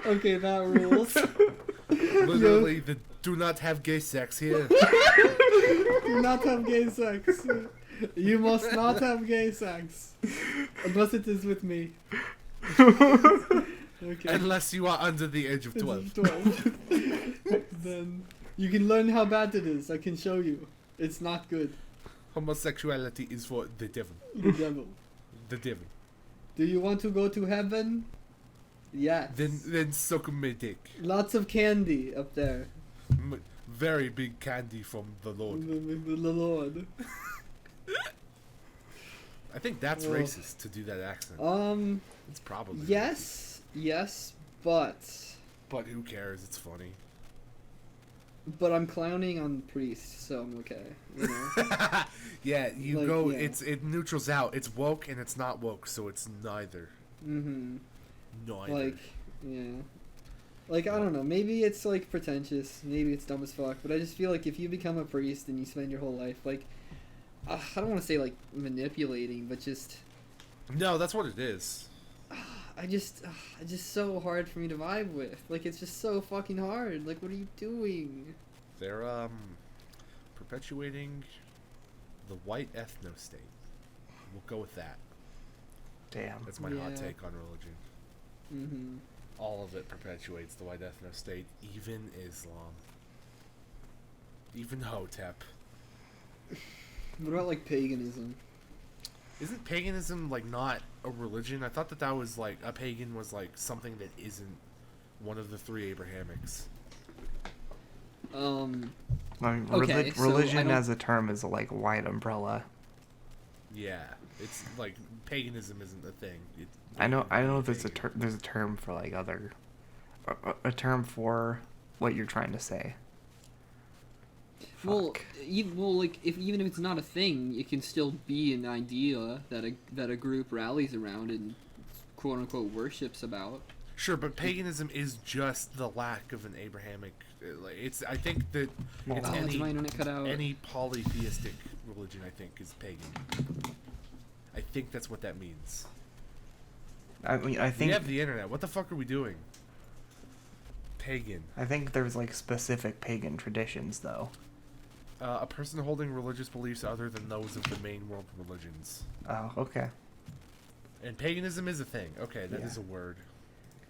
Okay, that rules. Literally, do not have gay sex here. Do not have gay sex. You must not have gay sex. Unless it is with me. Okay. Unless you are under the age of 12. 12. Then you can learn how bad it is. I can show you. It's not good. Homosexuality is for the devil. The devil. The devil. Do you want to go to heaven? Yes. Then suck my dick. Lots of candy up there. Very big candy from the Lord. The Lord. I think that's racist to do that accent. It's probably yes, but who cares? It's funny. But I'm clowning on priests, so I'm okay. You know? Yeah, you like, go. yeah. It neutrals out. It's woke and it's not woke, so it's neither. Mhm. Neither. Like, yeah. Like, I don't know. Maybe it's like pretentious. Maybe it's dumb as fuck. But I just feel like if you become a priest and you spend your whole life like, I don't want to say like manipulating, but just. No, that's what it is. it's just so hard for me to vibe with. Like, it's just so fucking hard. Like, what are you doing? They're perpetuating the white ethno-state. We'll go with that. Damn. That's my hot take on religion. Mhm. All of it perpetuates the white ethno-state, even Islam. Even Hotep. What about like paganism? Isn't paganism like not a religion? I thought that was like a pagan was like something that isn't one of the three Abrahamics. I mean, Okay, so religion I don't- as a term is like a wide umbrella. Yeah, it's like paganism isn't a thing. I know there's a term for like other a term for what you're trying to say. Well, Fuck. like even if it's not a thing, it can still be an idea that a group rallies around and quote unquote worships about. Sure, but paganism is just the lack of an Abrahamic. Like it's. I think that it's did my internet cut out? any polytheistic religion. I think is pagan. I think that's what that means. I mean, I We think have the internet. What the fuck are we doing? Pagan. I think there's like specific pagan traditions though. A person holding religious beliefs other than those of the main world religions. Oh, okay. And paganism is a thing. Okay, that is Yeah. a word.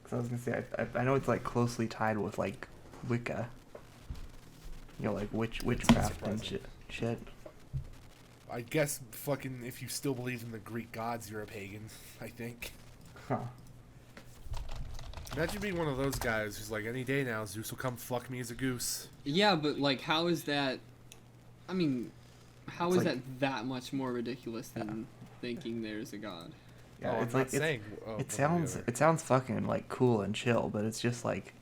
Because I was gonna say I know it's like closely tied with like Wicca. You know, like witchcraft and surprising. shit. I guess fucking if you still believe in the Greek gods, you're a pagan. I think. Huh. Imagine being one of those guys who's like, any day now, Zeus will come fuck me as a goose. Yeah, but like, how is that? I mean, how It's is like- that much more ridiculous than thinking there's a god? Yeah, oh, it's I'm like not saying. it sounds fucking like cool and chill, but it's just like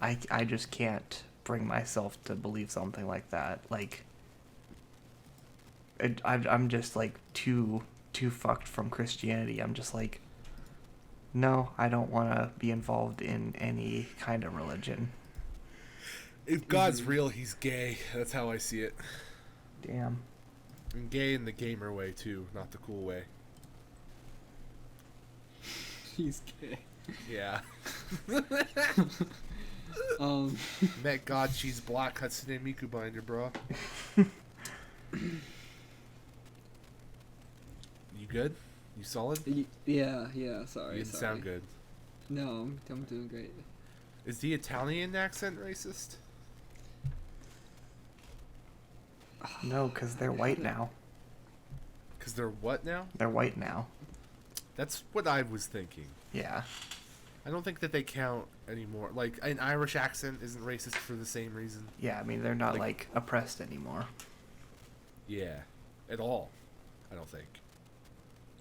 I just can't bring myself to believe something like that. Like I'm just like too fucked from Christianity. I'm just like, no, I don't want to be involved in any kind of religion. If God's real, he's gay. That's how I see it. Damn. And gay in the gamer way too, not the cool way. He's gay. Yeah. Met God, she's black. Hatsune Miku binder, bro. You good? You solid? Yeah. Sorry. You didn't sound good. No, I'm doing great. Is the Italian accent racist? No, because they're white now. Because they're what now? They're white now. That's what I was thinking. Yeah. I don't think that they count anymore. Like, an Irish accent isn't racist for the same reason. Yeah, I mean, they're not, Like- like oppressed anymore. Yeah. At all. I don't think.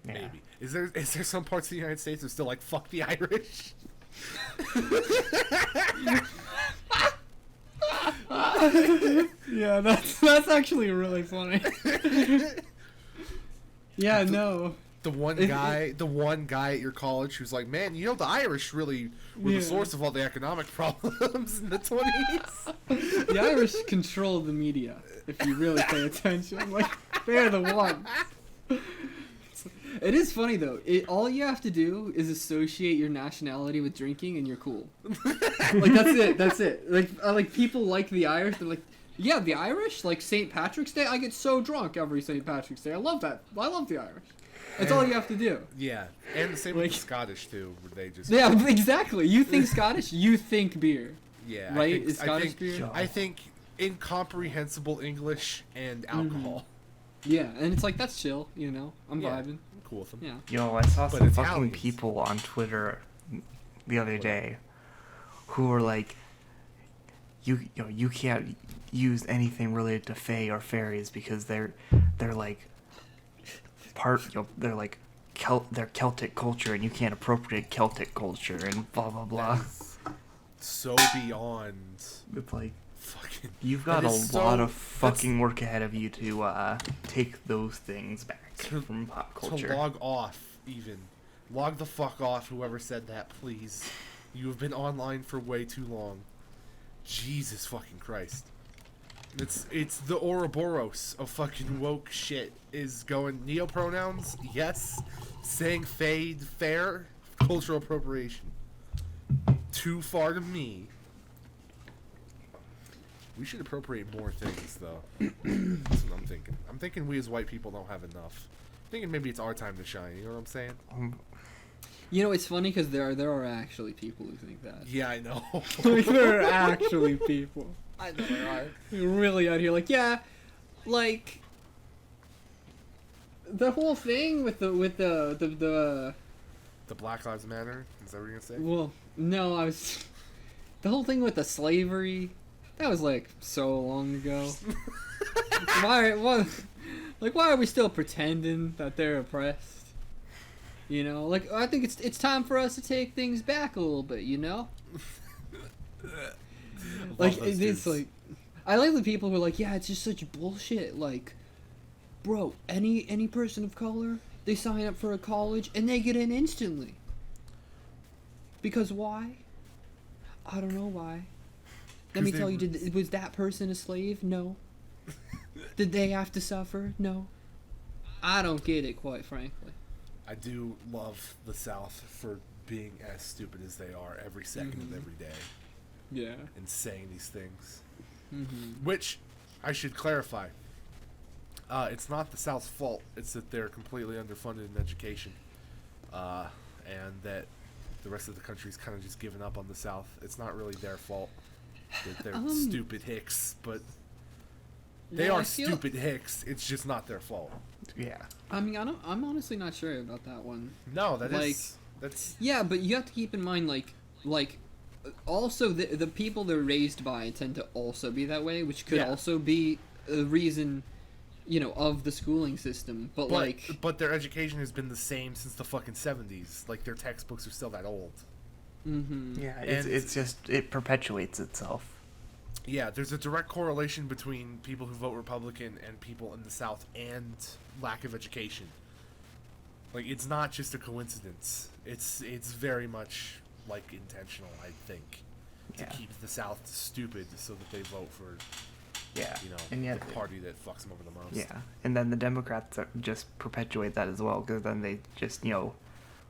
Yeah. Maybe. Is there some parts of the United States that are still like, fuck the Irish? Yeah, that's actually really funny. Yeah, no. The one guy at your college who's like, man, you know the Irish really were Yeah. the source of all the economic problems in the 20s. The Irish control the media, if you really pay attention. Like, they're the ones. It is funny though. All you have to do is associate your nationality with drinking, and you're cool. Like that's it. That's it. Like people like the Irish. They're like, yeah, the Irish, like St. Patrick's Day. I get so drunk every St. Patrick's Day. I love that. I love the Irish. That's all you have to do. Yeah, and the same with the Scottish too, where they just exactly. You think Scottish, you think beer. Yeah, right. Is Scottish beer? I think incomprehensible English and alcohol. Yeah, and it's like that's chill. You know, I'm vibing. I'm cool with them. Yeah. Yo, I saw some fucking Italians. people on Twitter the other day who were like, you can't use anything related to fae or fairies because they're like they're like they're Celtic culture and you can't appropriate Celtic culture and blah blah blah. So beyond. It's like fucking. You've got a lot of fucking work ahead of you to take those things back from pop culture. To log off, even. Log the fuck off, whoever said that, please. You have been online for way too long. Jesus fucking Christ. It's the Ouroboros of fucking woke shit. Is going neopronouns, yes. Saying fade, fair, cultural appropriation. Too far to me. We should appropriate more things, though. That's what I'm thinking. I'm thinking we as white people don't have enough. I'm thinking maybe it's our time to shine. You know what I'm saying? You know, it's funny because there are actually people who think that. Yeah, I know. Like, there are actually people. I know there are. Really out here, like, yeah, like the whole thing with the Black Lives Matter. Is that what you're gonna say? Well, no, the whole thing with the slavery. That was like so long ago. Why are we still pretending that they're oppressed? You know, like I think it's time for us to take things back a little bit. You know, like it's like I like the people who are like, yeah, it's just such bullshit. Like, bro, any person of color, they sign up for a college and they get in instantly. Because why? I don't know why. Let me tell you, was that person a slave? No. Did they have to suffer? No. I don't get it, quite frankly. I do love the South for being as stupid as they are every second of every day. Yeah. And saying these things. Mm-hmm. Which, I should clarify, it's not the South's fault. It's that they're completely underfunded in education. And that the rest of the country's kind of just given up on the South. It's not really their fault. They're stupid hicks, but they are stupid hicks. It's just not their fault. Yeah. I mean, I'm honestly not sure about that one. No, that's yeah, but you have to keep in mind, like, also the people they're raised by tend to also be that way, which could also be a reason, you know, of the schooling system. But their education has been the same since the fucking 70s. Like their textbooks are still that old. Mm-hmm. Yeah, it's just it perpetuates itself. Yeah, there's a direct correlation between people who vote Republican and people in the South and lack of education. Like, it's not just a coincidence. It's very much, like, intentional, I think, to keep the South stupid so that they vote for, you know, and yet, the party that fucks them over the most. Yeah, and then the Democrats just perpetuate that as well, because then they just, you know,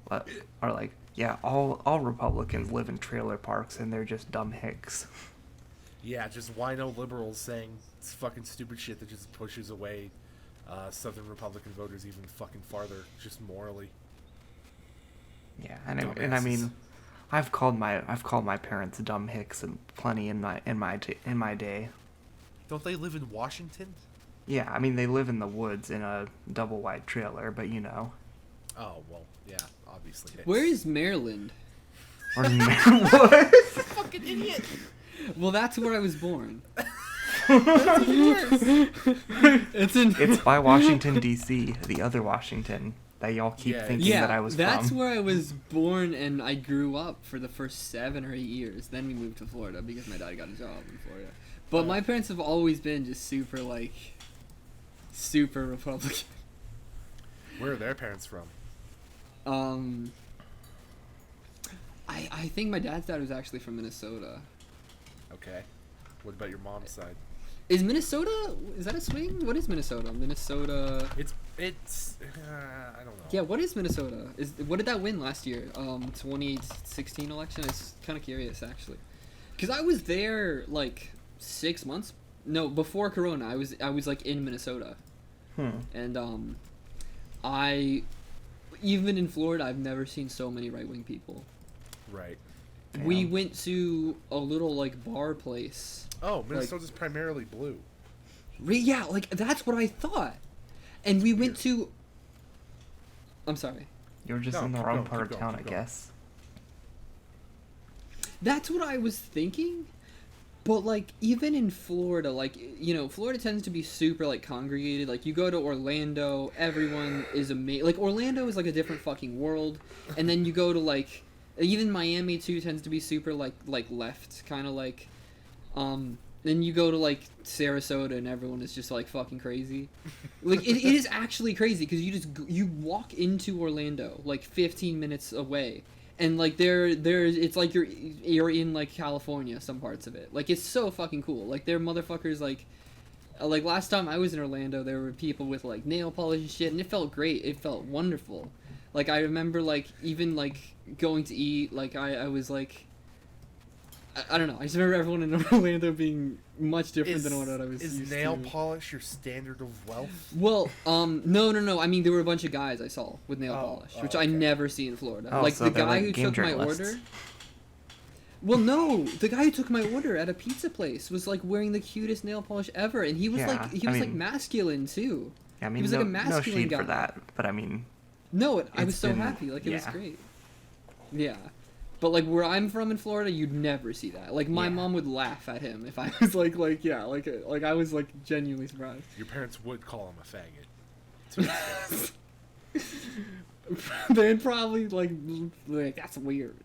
are like, yeah, all Republicans live in trailer parks and they're just dumb hicks. Yeah, just wino liberals saying fucking stupid shit that just pushes away Southern Republican voters even fucking farther, just morally. Yeah, and I mean, I've called my parents dumb hicks and plenty in my day. Don't they live in Washington? Yeah, I mean they live in the woods in a double wide trailer, but you know. Oh well, yeah, obviously. Where is Maryland? Where's Maryland? What? Fucking idiot. Well, that's where I was born. It's by Washington D.C., the other Washington that y'all keep thinking that I was from. That's where I was born, and I grew up for the first 7 or 8 years. Then we moved to Florida because my dad got a job in Florida. But my parents have always been just super Republican. Where are their parents from? I think my dad's dad was actually from Minnesota. Okay. What about your mom's side? Is that a swing? What is Minnesota? Minnesota. It's I don't know. Yeah, what is Minnesota? What did that win last year? 2016 election. It's kind of curious actually, because I was there like 6 months. No, before Corona, I was like in Minnesota, and I even in Florida, I've never seen so many right wing people. Right. We Damn. went to a little like bar place. Oh, Minnesota's primarily blue. Yeah, like that's what I thought. And we went to. I'm sorry. You're just No, in the keep wrong going, part keep of going, town, I keep going. guess. That's what I was thinking. But like even in Florida, like Florida tends to be super like congregated. Like you go to Orlando, everyone is amazing. Like Orlando is like a different fucking world. And then you go to like even Miami too tends to be super like left kind of like then you go to like Sarasota and everyone is just like fucking crazy. Like it is actually crazy because you walk into Orlando like 15 minutes away and like there's it's like you're in like California, some parts of it. Like it's so fucking cool. Like they're motherfuckers like last time I was in Orlando there were people with like nail polish and shit and it felt great. It felt wonderful. Like I remember like even like going to eat like I was like I don't know. I just remember everyone in Orlando being much different than what I was used to. Is nail polish your standard of wealth? Well, no. I mean, there were a bunch of guys I saw with nail polish, which I okay. never see in Florida. Oh, like so the they're guy like who game took my journalists. order. Well, no, the guy who took my order at a pizza place was like wearing the cutest nail polish ever, and he was Yeah, like I like mean- masculine too. I mean, He was no, like a no masculine shade guy. for that, but I mean, No, I was It's so been- happy. Like it was yeah. great. Yeah. But like where I'm from in Florida, you'd never see that. Like my Yeah. mom would laugh at him if I was like I was like genuinely surprised. Your parents would call him a faggot. To his face. They'd probably like that's weird.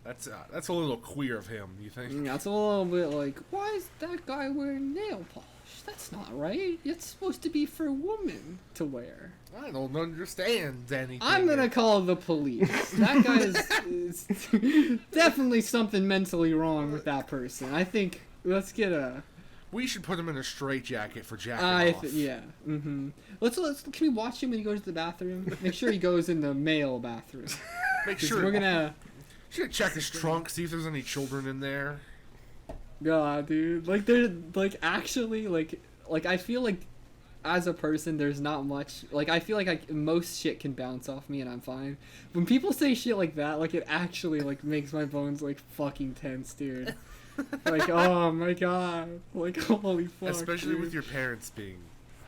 That's a little queer of him. You think? That's a little bit like why is that guy wearing nail polish? That's not right. It's supposed to be for women to wear. I don't understand anything. I'm gonna call the police. That guy is definitely something mentally wrong with that person. I think let's get a. We should put him in a straitjacket for jacking off. Yeah. Mm-hmm. Let's. Can we watch him when he goes to the bathroom? Make sure he goes in the male bathroom. Make 'Cause sure we're gonna. Should check his trunk, see if there's any children in there. God, dude. Like they're like actually like I feel like as a person there's not much like I feel like most shit can bounce off me and I'm fine. When people say shit like that, like it actually like makes my bones like fucking tense, dude. Like oh my god, like holy fuck. Especially dude. with your parents being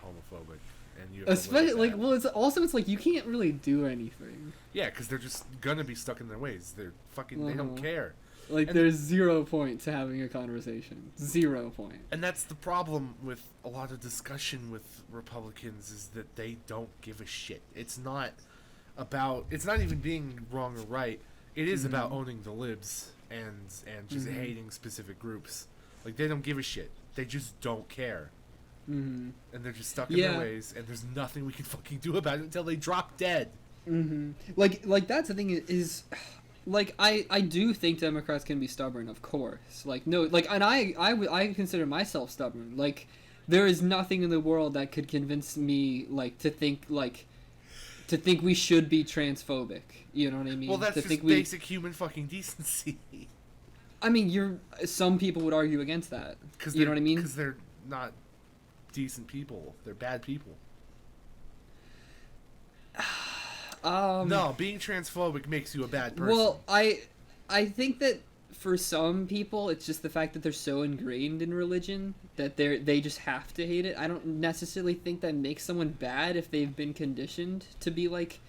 homophobic and you. Have to Especially live with like that. well, it's like you can't really do anything. Yeah, because they're just gonna be stuck in their ways. They're fucking. They don't care. Like And- there's 0 point to having a conversation. 0 point. And that's the problem with a lot of discussion with Republicans is that they don't give a shit. It's not about. It's not even being wrong or right. It is about owning the libs and just hating specific groups. Like they don't give a shit. They just don't care. Mm-hmm. And they're just stuck in their ways. And there's nothing we can fucking do about it until they drop dead. Mm-hmm. Like that's the thing is like I do think Democrats can be stubborn, of course. Like no, like and I consider myself stubborn. Like there is nothing in the world that could convince me like to think we should be transphobic. You know what I mean? Well, that's to just think basic human fucking decency. I mean, some people would argue against that. You know what I mean? Because they're not decent people. They're bad people. No, being transphobic makes you a bad person. Well, I think that for some people, it's just the fact that they're so ingrained in religion that they just have to hate it. I don't necessarily think that makes someone bad if they've been conditioned to be like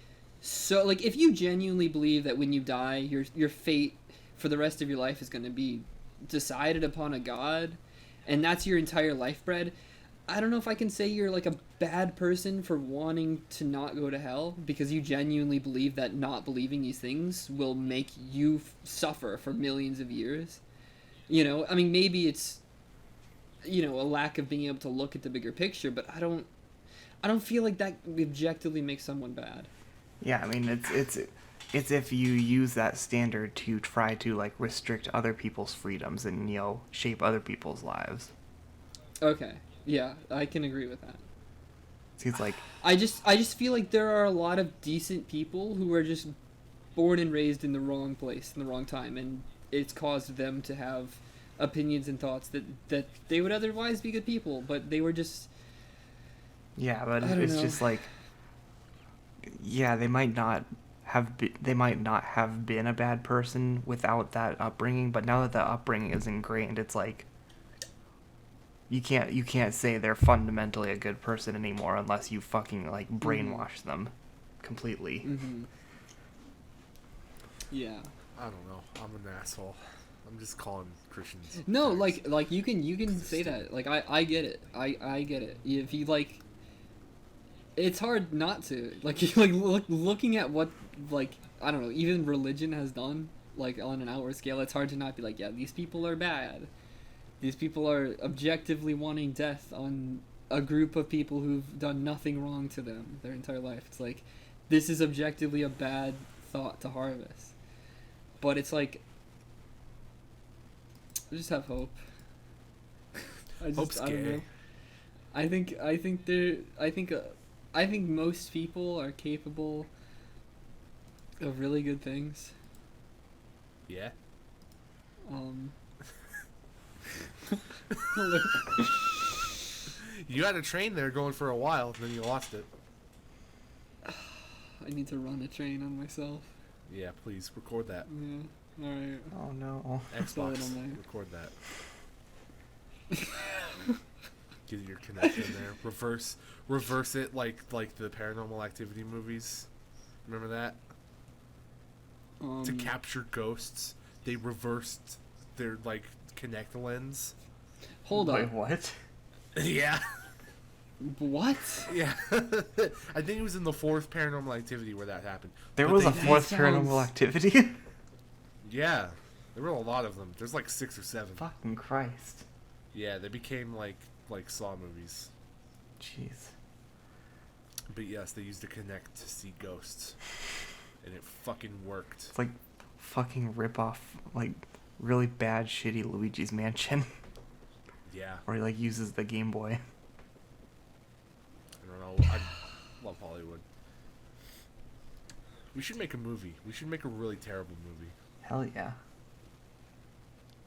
so. Like if you genuinely believe that when you die, your fate for the rest of your life is going to be decided upon a god, and that's your entire life, Bread. I don't know if I can say you're like a bad person for wanting to not go to hell because you genuinely believe that not believing these things will make you suffer for millions of years. You know, I mean, maybe it's, a lack of being able to look at the bigger picture, but I don't feel like that objectively makes someone bad. yeah, I mean, it's if you use that standard to try to like restrict other people's freedoms and shape other people's lives. Okay. Yeah, I can agree with that. It's like, I just feel like there are a lot of decent people who are just born and raised in the wrong place in the wrong time, and it's caused them to have opinions and thoughts that they would otherwise be good people, but they were just. yeah, but I don't it's know. just like, yeah, they might not have been a bad person without that upbringing, but now that the upbringing is ingrained, it's like you can't say they're fundamentally a good person anymore unless you fucking like brainwash them completely. Mm-hmm. Yeah. I don't know. I'm an asshole. I'm just calling Christians. No, fags. like you can say that. Like I get it. I get it. If you like, it's hard not to. Like looking at what, like, I don't know, even religion has done, like on an outward scale, it's hard to not be like, yeah, these people are bad. These people are objectively wanting death on a group of people who've done nothing wrong to them their entire life. It's like, this is objectively a bad thought to harvest. But it's like, I just have hope. Hope's I don't gay. know. I think most people are capable of really good things. Yeah. You had a train there going for a while, then you lost it. I need to run a train on myself. Yeah, please record that. Yeah. All right. Oh no. Throw it Xbox, on my- record that. Get your connection there. Reverse it like the Paranormal Activity movies. Remember that? To capture ghosts, they reversed their like Kinect lens. Hold Wait, on. what? Yeah. What? Yeah. I think it was in the 4th Paranormal Activity where that happened. There But was they a did- fourth sounds- Paranormal Activity? Yeah. There were a lot of them. There's like 6 or 7. Fucking Christ. Yeah, they became like Saw movies. Jeez. But yes, they used the Kinect to see ghosts. And it fucking worked. It's like fucking rip off like really bad shitty Luigi's Mansion. Yeah. Where he like uses the Game Boy. I don't know. I love Hollywood. We should make a movie. We should make a really terrible movie. Hell yeah.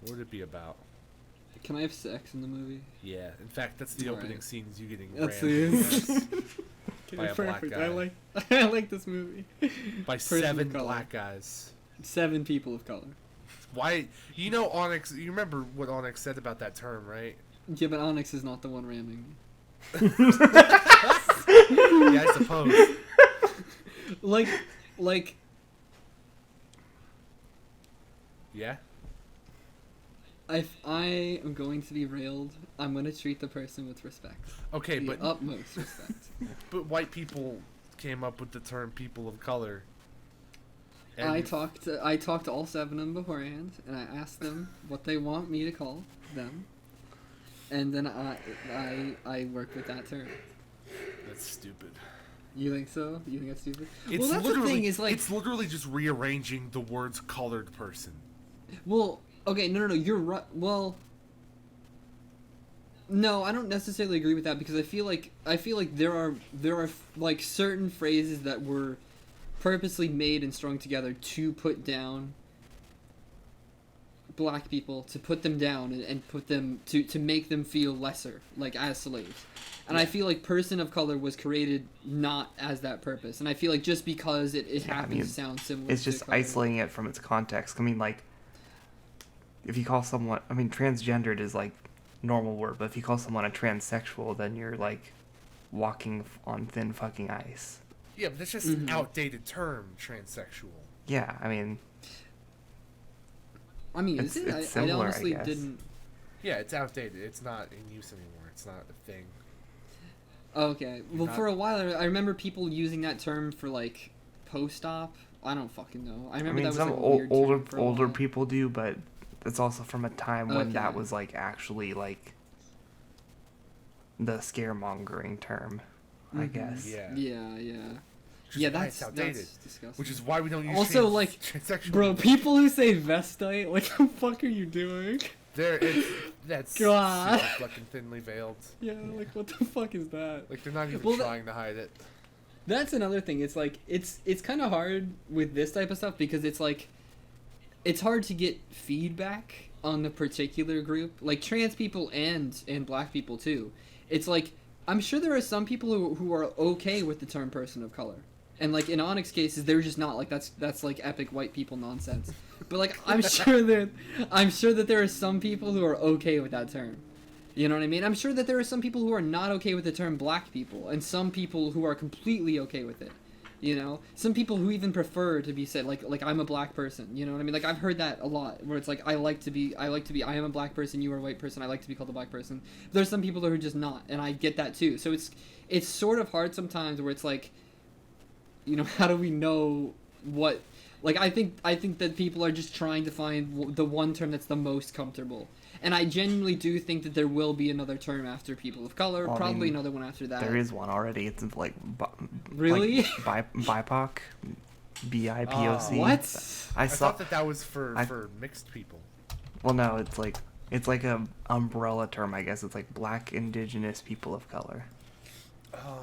What would it be about? Can I have sex in the movie? Yeah. In fact, that's the All opening right. scene is you getting That's rammed it. yes, by a black guy. I like this movie. By Person of 7 color. black guys. 7 people of color. Why? You know Onyx. You remember what Onyx said about that term, right? Yeah, but Onyx is not the one ramming me. Yeah, I suppose. Like, Yeah. if I am going to be railed, I'm going to treat the person with respect. Okay, The but utmost respect. white people came up with the term "people of color." And I talked to all 7 of them beforehand, and I asked them what they want me to call them, and then I work with that term. That's stupid. You think so? You think that's stupid? It's Well, that's the literally thing is like, it's literally just rearranging the words "colored person." well, okay, no, you're right. Well, no, I don't necessarily agree with that because I feel like there are like certain phrases that were purposely made and strung together to put down black people, to put them down and put them to make them feel lesser, like as slaves. And I feel like person of color was created not as that purpose. And I feel like just because it Yeah, I happens mean, to sound similar It's to just color. isolating it from its context. I mean, like, if you call someone, I mean, transgendered is like normal word, but if you call someone a transsexual, then you're like walking on thin fucking ice. Yeah, but that's just Mhm. an outdated term, transsexual. Yeah, I mean, I mean, it's- is it? it's I similar, I honestly guess. didn't. Yeah, it's outdated. It's not in use anymore. It's not a thing. Okay. Well, Not- for a while, I remember people using that term for like post-op. I don't fucking know. I I remember mean, that was some like a weird term for a older while. people do, but it's also from a time when that Okay. was like actually like the scaremongering term, I Mhm. guess. Yeah. Yeah. Which is Yeah, why that's it's outdated. That's disgusting. Which is why we don't use Also, like, transsexual. bro, people who say vestite, what the fuck are you doing? That's God. super fucking thinly veiled. Yeah, like what the fuck is that? Like they're not even Well, trying to hide it. That's another thing. It's like it's kind of hard with this type of stuff because it's like it's hard to get feedback on the particular group, like trans people and black people too. It's like I'm sure there are some people who are okay with the term person of color. And like in Onyx cases, they're just not like that's like epic white people nonsense. But like I'm sure that there are some people who are okay with that term. You know what I mean? I'm sure that there are some people who are not okay with the term black people, and some people who are completely okay with it. You know, some people who even prefer to be said like I'm a black person. You know what I mean? Like I've heard that a lot, where it's like I am a black person, you are a white person, I like to be called a black person. There's some people who are just not, and I get that too. So it's sort of hard sometimes where it's like, you know, how do we know what? Like I think that people are just trying to find the one term that's the most comfortable. And I genuinely do think that there will be another term after people of color, Well, I probably mean, another one after that. There is one already. It's like Really? like BIPOC, BIPOC. What? I thought that was for mixed people. Well, no, it's like a umbrella term, I guess. It's like Black Indigenous People of Color. Oh.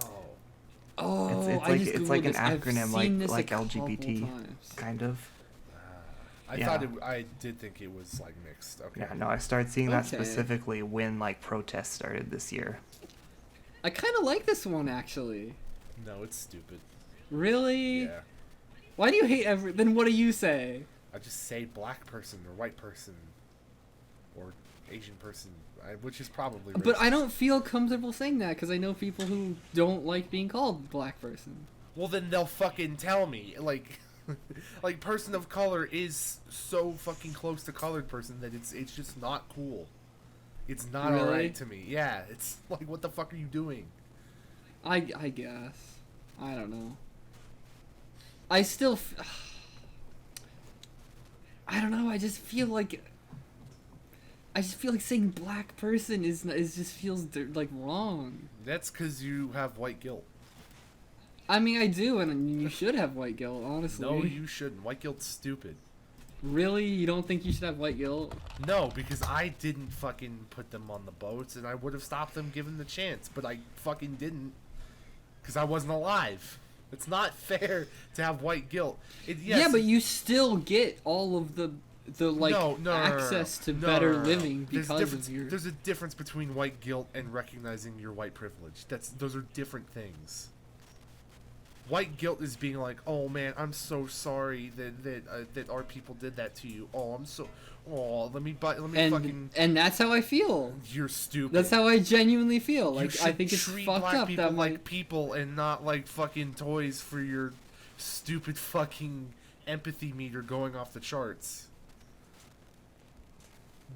Oh, It's like an I've acronym, seen this like a couple LGBT, times. kind of. I did think it was like mixed. Okay. Yeah, no, I started seeing that Okay. specifically when like protests started this year. I kind of like this one actually. No, it's stupid. Really? Yeah. Why do you hate then what do you say? I just say black person or white person or Asian person, which is probably racist. But I don't feel comfortable saying that because I know people who don't like being called black person. Well, then they'll fucking tell me. Like, like person of color is so fucking close to colored person that it's just not cool. It's not Really? alright to me. Yeah, it's like, what the fuck are you doing? I guess. I don't know. I still. I don't know. I just feel like saying black person is just feels like wrong. That's because you have white guilt. I mean, I do, and you should have white guilt, honestly. No, you shouldn't. White guilt's stupid. Really? You don't think you should have white guilt? No, because I didn't fucking put them on the boats, and I would have stopped them given the chance, but I fucking didn't, because I wasn't alive. It's not fair to have white guilt. Yes, Yeah, but you still get all of the access to better living because of your. There's a difference between white guilt and recognizing your white privilege. Those are different things. White guilt is being like, oh man, I'm so sorry that our people did that to you. Oh, I'm so. Oh, let me fucking. And that's how I feel. You're stupid. That's how I genuinely feel. You Like should I think it's treat fucked black up people that like people and not like fucking toys for your stupid fucking empathy meter going off the charts.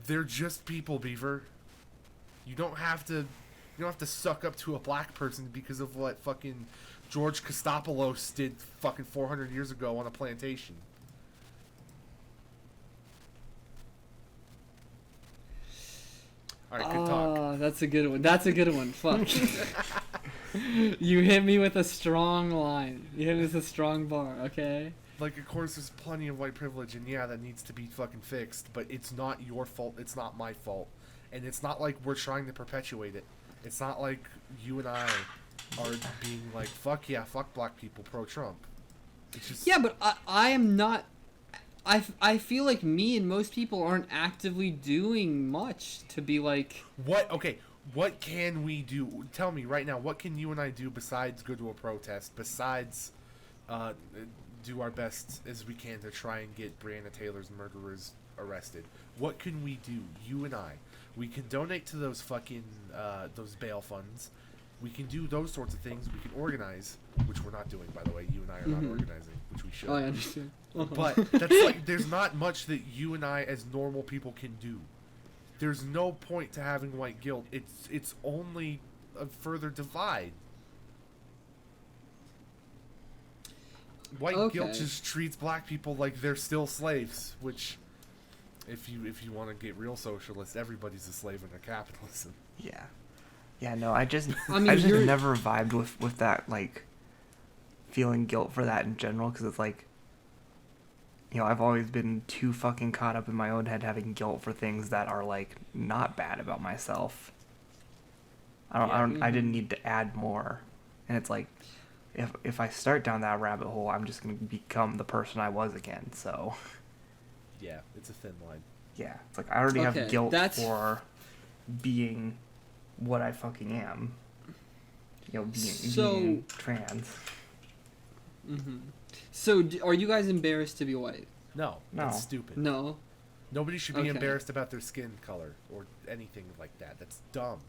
They're just people, Beaver. You don't have to suck up to a black person because of what fucking George Kostopoulos did fucking 400 years ago on a plantation. Alright, good talk. Oh, that's a good one. That's a good one. Fuck. You hit me with a strong line. You hit me with a strong bar, okay? Like, of course, there's plenty of white privilege, and yeah, that needs to be fucking fixed, but it's not your fault, it's not my fault. And it's not like we're trying to perpetuate it. It's not like you and I are being like, fuck yeah, fuck black people, pro-Trump. It's just... Yeah, but I am not... I feel like me and most people aren't actively doing much to be like... What can we do? Tell me right now, what can you and I do besides go to a protest, besides do our best as we can to try and get Breonna Taylor's murderers arrested? What can we do, you and I? We can donate to those fucking, those bail funds. We can do those sorts of things. We can organize, which we're not doing, by the way. You and I are not organizing, which we should. Oh, I understand. But that's like, there's not much that you and I as normal people can do. There's no point to having white guilt. It's only a further divide. White guilt just treats black people like they're still slaves, which, if you want to get real socialist, everybody's a slave under capitalism. Yeah. Yeah, no, I just I mean, I just never vibed with that, like, feeling guilt for that in general, because it's like, I've always been too fucking caught up in my own head having guilt for things that are like not bad about myself. I didn't need to add more. And it's like, if I start down that rabbit hole, I'm just gonna become the person I was again. So Yeah, it's a thin line. yeah, it's like I already have Okay, guilt that's- for being what I fucking am. So- being trans. So, are you guys embarrassed to be white? No, No. that's stupid. No. Nobody should be Okay. embarrassed about their skin color or anything like that. That's dumb.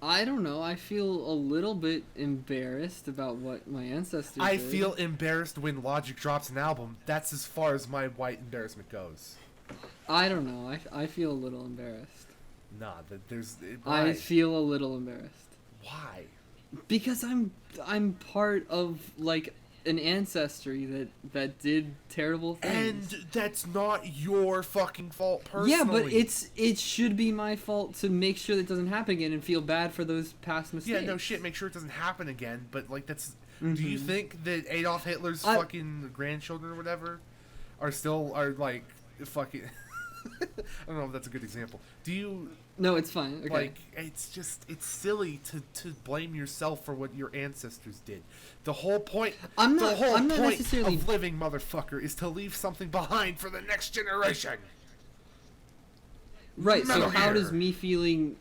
I don't know. I feel a little bit embarrassed about what my ancestors I did. feel embarrassed when Logic drops an album. That's as far as my white embarrassment goes. I don't know. I feel a little embarrassed. Nah, there's... I Why? feel a little embarrassed. Why? Because I'm part of, like, an ancestry that did terrible things. And that's not your fucking fault personally. Yeah, but it should be my fault to make sure that doesn't happen again and feel bad for those past mistakes. Yeah, no shit, make sure it doesn't happen again, but, like, that's... Mhm. Do you think that Adolf Hitler's fucking grandchildren or whatever are fucking... I don't know if that's a good example. Do you... No, it's fine. Okay. Like, it's silly to blame yourself for what your ancestors did. The whole point I'm the not- whole I'm not point necessarily- of living, motherfucker, is to leave something behind for the next generation. Right. So Metal how Gear. does me feeling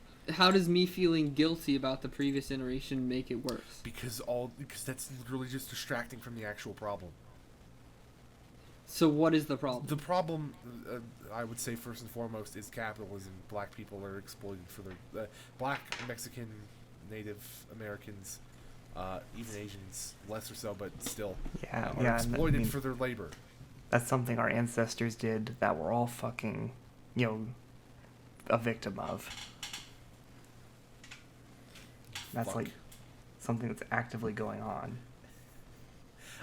guilty about the previous generation make it worse? Because that's literally just distracting from the actual problem. So what is the problem? The problem, I would say first and foremost, is capitalism. Black people are exploited for their black, Mexican, Native Americans, even Asians, less or so, but still, Yeah, are yeah. exploited I mean, for their labor. that's something our ancestors did that we're all fucking, a victim of. That's Fuck. like something that's actively going on.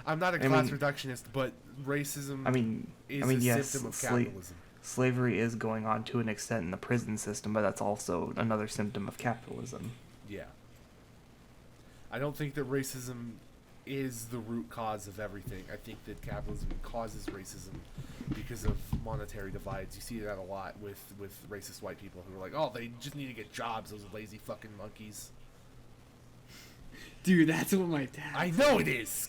I'm not a I class mean- reductionist, but racism I mean, is a yes, symptom of capitalism. slavery is going on to an extent in the prison system, but that's also another symptom of capitalism. Yeah. I don't think that racism is the root cause of everything. I think that capitalism causes racism because of monetary divides. You see that a lot with racist white people who are like, oh, they just need to get jobs, those lazy fucking monkeys. Dude, that's what my dad. I know it is!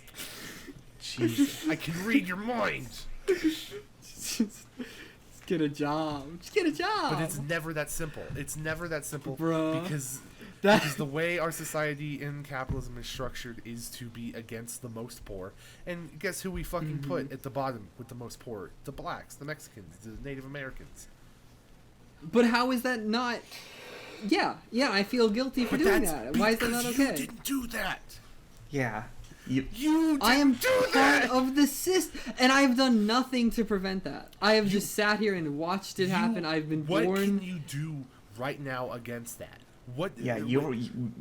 Jesus. I can read your mind! Just get a job. Just get a job. But it's never that simple. It's never that simple. Bruh. Because That- the way our society in capitalism is structured is to be against the most poor. And guess who we fucking put at the bottom with the most poor? The blacks, the Mexicans, the Native Americans. But how is that not? Yeah, I feel guilty for doing that. Why is that not because okay? You didn't do that. Yeah. You didn't I am do part that. of the system, and I've done nothing to prevent that. I have just sat here and watched it happen. I've been What born. can you do right now against that? What? Yeah,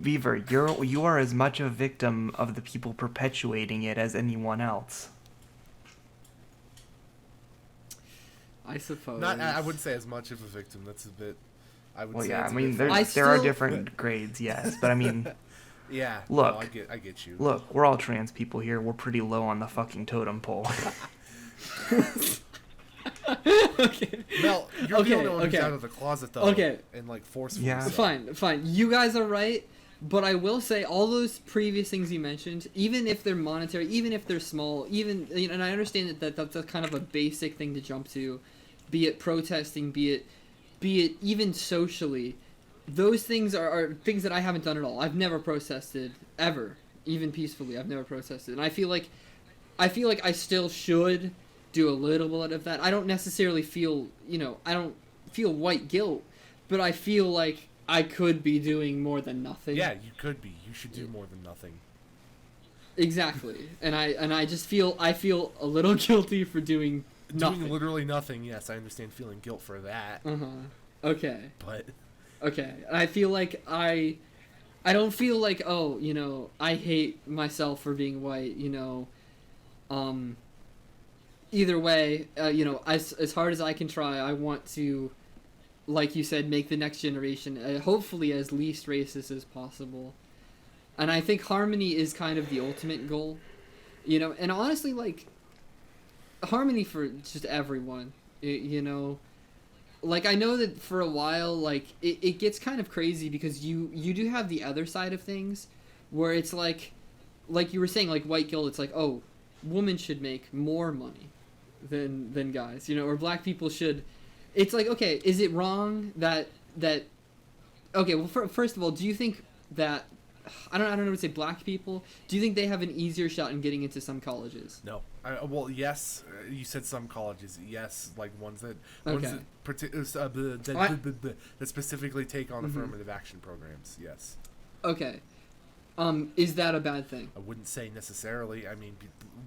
Beaver, you are as much a victim of the people perpetuating it as anyone else. I suppose. Not. I wouldn't say as much of a victim. That's a bit. I would Well, say. yeah, it's I a mean, bit there I there are still- different grades, yes, but I mean, Yeah. Look. No, I get you. look, we're all trans people here. We're pretty low on the fucking totem pole. Okay. Mel, you're Okay, the only one who's okay. out of the closet though. Okay. And like forcefully. Yeah. so. Fine. You guys are right, but I will say all those previous things you mentioned, even if they're monetary, even if they're small, even and I understand that that's a kind of a basic thing to jump to, be it protesting, be it even socially. Those things are things that I haven't done at all. I've never protested ever, even peacefully. I've never protested, and I feel like I still should do a little bit of that. I don't necessarily feel, I don't feel white guilt, but I feel like I could be doing more than nothing. Yeah, you could be. You should do more than nothing. Exactly. And I just feel a little guilty for doing nothing. Doing literally nothing. Yes, I understand feeling guilt for that. Okay. But Okay. And I feel like I don't feel like, I hate myself for being white, either way, as hard as I can try, I want to, like you said, make the next generation hopefully as least racist as possible. And I think harmony is kind of the ultimate goal, and honestly, like, harmony for just everyone. You know, like I know that for a while, like it gets kind of crazy because you do have the other side of things, where it's like you were saying, like white guilt. It's like, oh, women should make more money than guys, you know, or black people should. It's like, okay, is it wrong that okay, well, first of all, do you think that I don't know what to say, black people, do you think they have an easier shot in getting into some colleges? No. Well, yes. You said some colleges. Yes, like ones that that specifically take on affirmative action programs. Yes. Okay. Is that a bad thing? I wouldn't say necessarily. I mean,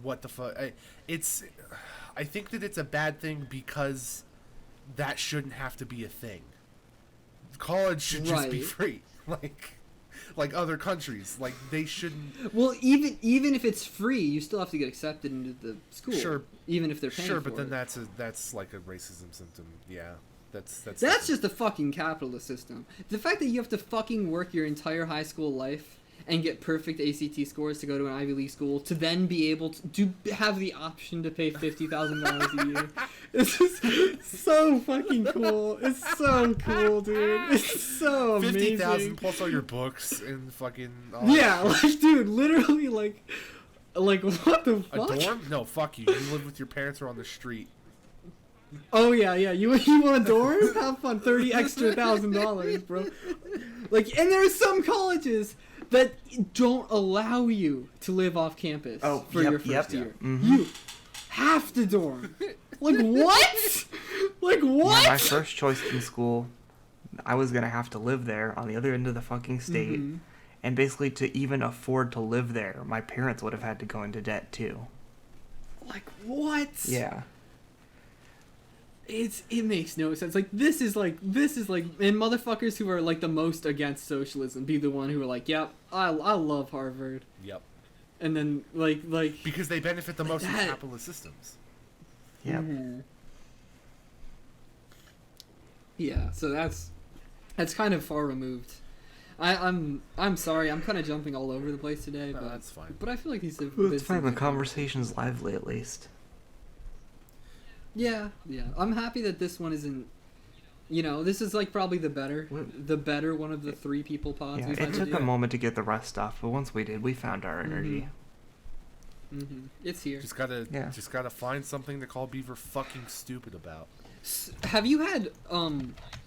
what the fuck? I think that it's a bad thing because that shouldn't have to be a thing. College should just be free, like other countries. Like they shouldn't. Well, even if it's free, you still have to get accepted into the school. Sure. Even if they're paying for it. Sure, but then that's like a racism symptom. Yeah. That's just a fucking capitalist system. The fact that you have to fucking work your entire high school life and get perfect ACT scores to go to an Ivy League school to then be able to have the option to pay $50,000 a year. It's just so fucking cool. It's so cool, dude. It's so amazing. 50,000 plus all your books and fucking. Yeah, like, dude, literally, like what the fuck? A dorm? No, fuck you. You live with your parents or on the street. Oh yeah. You want a dorm? Have fun. $30,000, bro. Like, and there are some colleges that don't allow you to live off campus for your first year. Mm-hmm. You have to dorm. Like what? Like what? Yeah, my first choice in school, I was gonna have to live there on the other end of the fucking state, and basically to even afford to live there, my parents would have had to go into debt too. Like what? Yeah. It makes no sense. Like this is like and motherfuckers who are like the most against socialism be the one who are like, yep, I love Harvard. Yep. And then like because they benefit the most from capitalist systems. Yep. Yeah, so that's kind of far removed. I'm sorry, I'm kind of jumping all over the place today, but that's fine. But I feel like these have it's fine. The conversation's lively at least. Yeah. I'm happy that this one isn't. You know, this is like probably the better one of the three people pods. Yeah, it took a moment to get the rest off, but once we did, we found our energy. It's here. Just gotta find something to call Beaver fucking stupid about. Have you had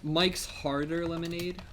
Mike's Harder lemonade?